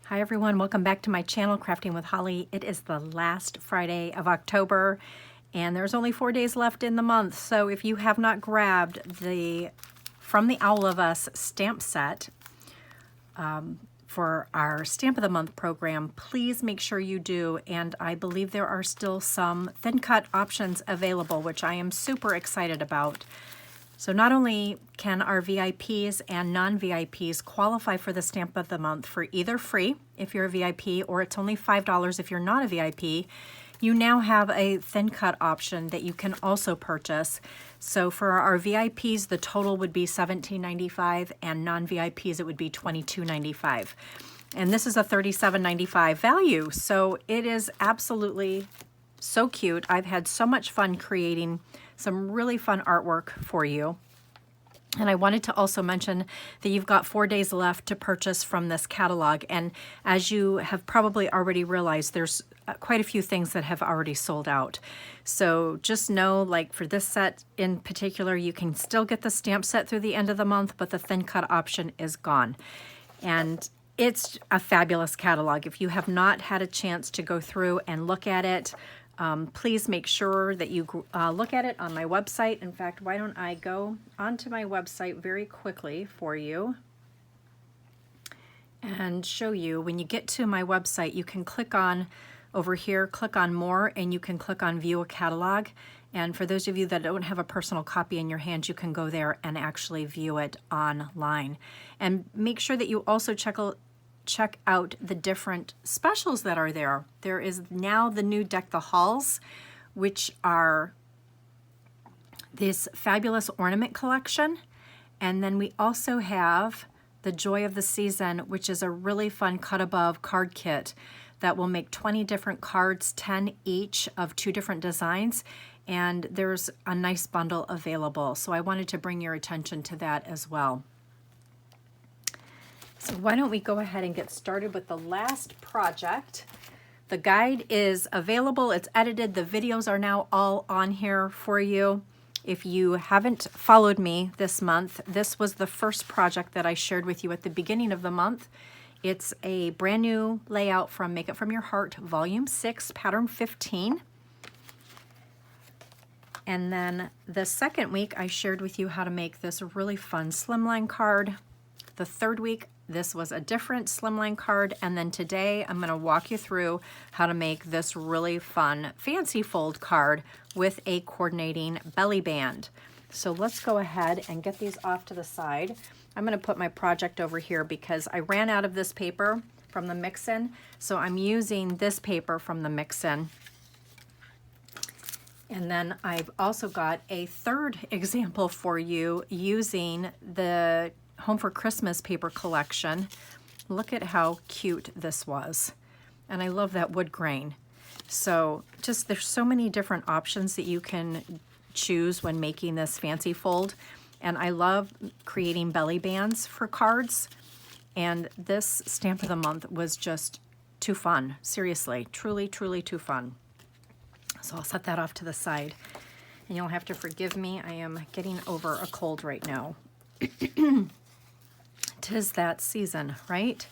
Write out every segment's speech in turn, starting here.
Hi everyone, welcome back to my channel, Crafting with Holly. It is the last Friday of October and there's only 4 days left in the month. So if you have not grabbed the From the Owl of Us stamp set for our Stamp of the Month program, please make sure you do. And I believe there are still some thin cut options available, which I am super excited about. So not only can our VIPs and non-VIPs qualify for the Stamp of the Month for either free if you're a VIP, or it's only $5 if you're not a VIP, you now have a thin cut option that you can also purchase. So for our VIPs, the total would be $17.95, and non-VIPs, it would be $22.95. And this is a $37.95 value. So it is absolutely so cute. I've had so much fun creating some really fun artwork for you. And I wanted to also mention that you've got 4 days left to purchase from this catalog. And as you have probably already realized, there's quite a few things that have already sold out. So just know, like for this set in particular, you can still get the stamp set through the end of the month, but the thin cut option is gone. And it's a fabulous catalog. If you have not had a chance to go through and look at it, please make sure that you look at it on my website. In fact, why don't I go onto my website very quickly for you and show you. When you get to my website, you can click on over here, click on more, and you can click on view a catalog. And for those of you that don't have a personal copy in your hand, you can go there and actually view it online. And make sure that you also check out the different specials that are there. There is now the new Deck the Halls, which are this fabulous ornament collection. And then we also have the Joy of the Season, which is a really fun cut above card kit that will make 20 different cards, 10 each of 2 different designs. And there's a nice bundle available. So I wanted to bring your attention to that as well. So why don't we go ahead and get started with the last project. The guide is available, it's edited, the videos are now all on here for you. If you haven't followed me this month, this was the first project that I shared with you at the beginning of the month. It's a brand new layout from Make It From Your Heart, Volume 6, Pattern 15. And then the second week, I shared with you how to make this really fun Slimline card. The third week, this was a different Slimline card, and then today I'm going to walk you through how to make this really fun fancy fold card with a coordinating belly band. So let's go ahead and get these off to the side. I'm going to put my project over here because I ran out of this paper from the mix-in, so I'm using this paper from the mix-in. And then I've also got a third example for you using the Home for Christmas paper collection. Look at how cute this was. And I love that wood grain. So just there's so many different options that you can choose when making this fancy fold. And I love creating belly bands for cards. And this Stamp of the Month was just too fun. Seriously, truly, truly too fun. So I'll set that off to the side. And you'll have to forgive me. I am getting over a cold right now. 'Tis that season, right?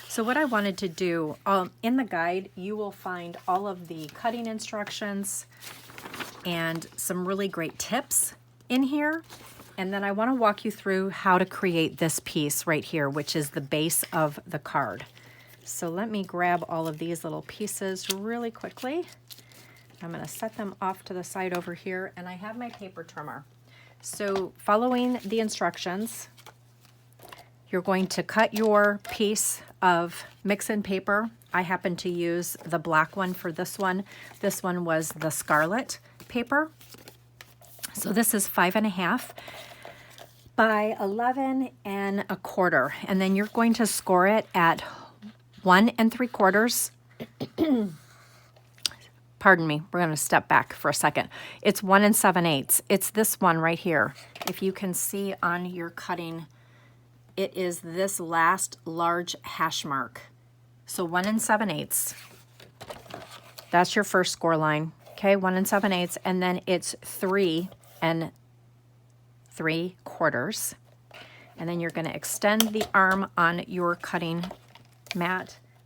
So what I wanted to do, in the guide, you will find all of the cutting instructions and some really great tips in here. And then I want to walk you through how to create this piece right here, which is the base of the card. So let me grab all of these little pieces really quickly. I'm going to set them off to the side over here, and I have my paper trimmer. So following the instructions, you're going to cut your piece of mix-in paper. I happen to use the black one for this one. This one was the Scarlet paper. So this is 5.5 by 11 1/4. And then you're going to score it at 1 3/4. Pardon me, we're going to step back for a second. It's 1 7/8. It's this one right here. If you can see on your cutting, it is this last large hash mark. So 1 7/8. That's your first score line. Okay, 1 7/8, and then it's 3 3/4. And then you're going to extend the arm on your cutting mat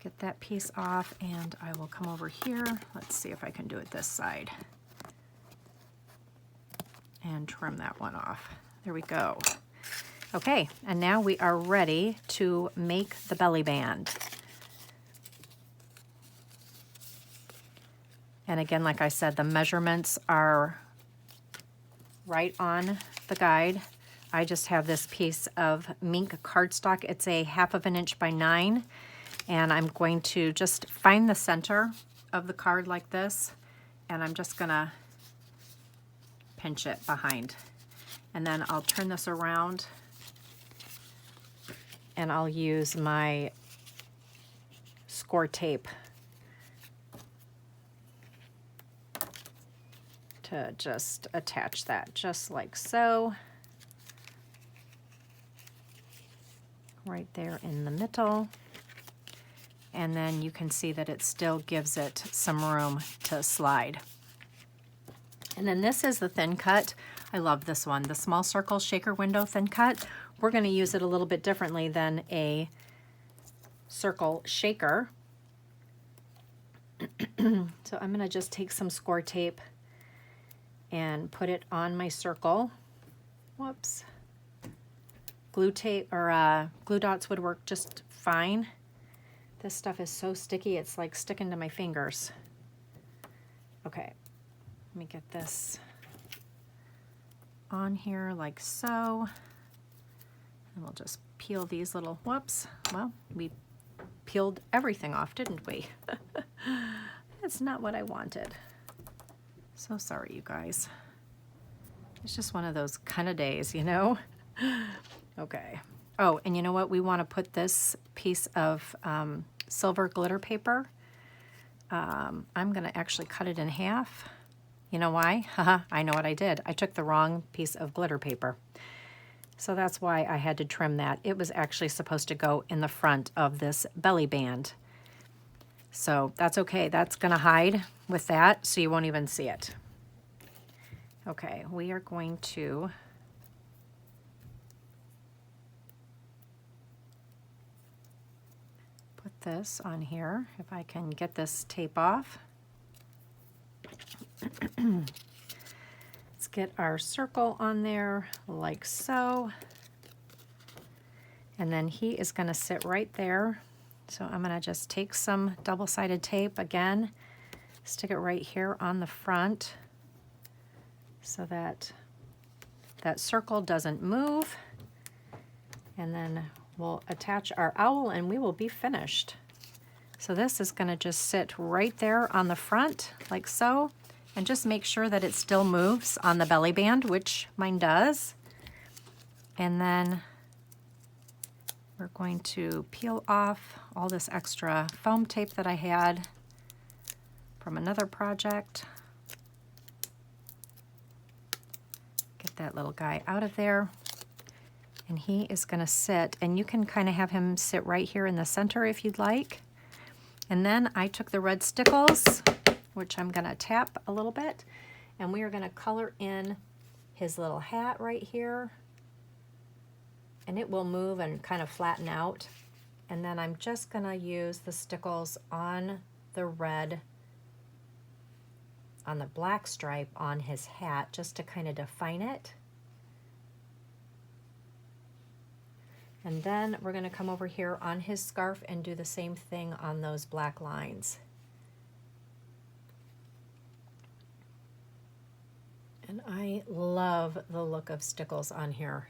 Get that piece off, and I will come over here. Let's see if I can do it this side. And trim that one off. There we go. Okay, and now we are ready to make the belly band. And again, like I said, the measurements are right on the guide. I just have this piece of Mink Cardstock. It's a 1/2 inch by 9. And I'm going to just find the center of the card like this. And I'm just gonna pinch it behind. And then I'll turn this around and I'll use my score tape to just attach that just like so. Right there in the middle. And then you can see that it still gives it some room to slide. And then this is the thin cut. I love this one, the small circle shaker window thin cut. We're going to use it a little bit differently than a circle shaker. So I'm going to just take some score tape and put it on my circle. Whoops. Glue tape or glue dots would work just fine. This stuff is so sticky, it's like sticking to my fingers. Okay, let me get this on here like so. And we'll just peel these little, whoops. Well, we peeled everything off, didn't we? That's not what I wanted. So sorry, you guys. It's just one of those kind of days, you know? Okay. Oh, and you know what? We want to put this piece of silver glitter paper. I'm going to actually cut it in half. You know why? Haha, I know what I did. I took the wrong piece of glitter paper. So that's why I had to trim that. It was actually supposed to go in the front of this belly band. So that's okay. That's going to hide with that, so you won't even see it. Okay, we are going to put this on here, if I can get this tape off. Let's get our circle on there like so. And then he is going to sit right there. So I'm going to just take some double-sided tape again, stick it right here on the front so that that circle doesn't move. And then we'll attach our owl and we will be finished. So this is going to just sit right there on the front like so, and just make sure that it still moves on the belly band, which mine does. And then we're going to peel off all this extra foam tape that I had from another project. Get that little guy out of there. And he is going to sit, and you can kind of have him sit right here in the center if you'd like. And then I took the red stickles, which I'm going to tap a little bit, and we are going to color in his little hat right here. And it will move and kind of flatten out. And then I'm just going to use the stickles on the red, on the black stripe on his hat, just to kind of define it. And then we're going to come over here on his scarf and do the same thing on those black lines. And I love the look of stickles on here.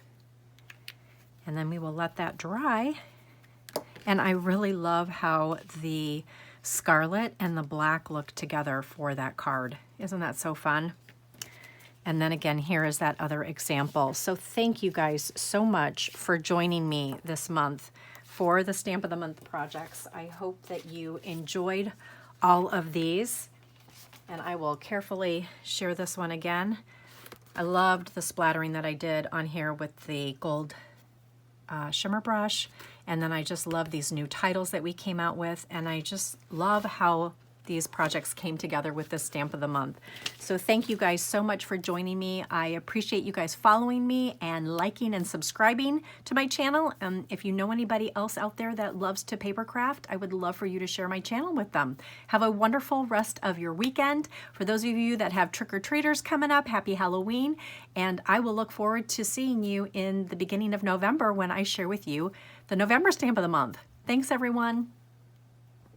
And then we will let that dry. And I really love how the scarlet and the black look together for that card. Isn't that so fun? And then again, here is that other example. So thank you guys so much for joining me this month for the Stamp of the Month projects. I hope that you enjoyed all of these. And I will carefully share this one again. I loved the splattering that I did on here with the gold shimmer brush, and then I just love these new titles that we came out with, and I just love how these projects came together with this stamp of the month. So thank you guys so much for joining me. I appreciate you guys following me and liking and subscribing to my channel. If you know anybody else out there that loves to paper craft, I would love for you to share my channel with them. Have a wonderful rest of your weekend. For those of you that have trick-or-treaters coming up, happy Halloween. And I will look forward to seeing you in the beginning of November when I share with you the November stamp of the month. Thanks, everyone.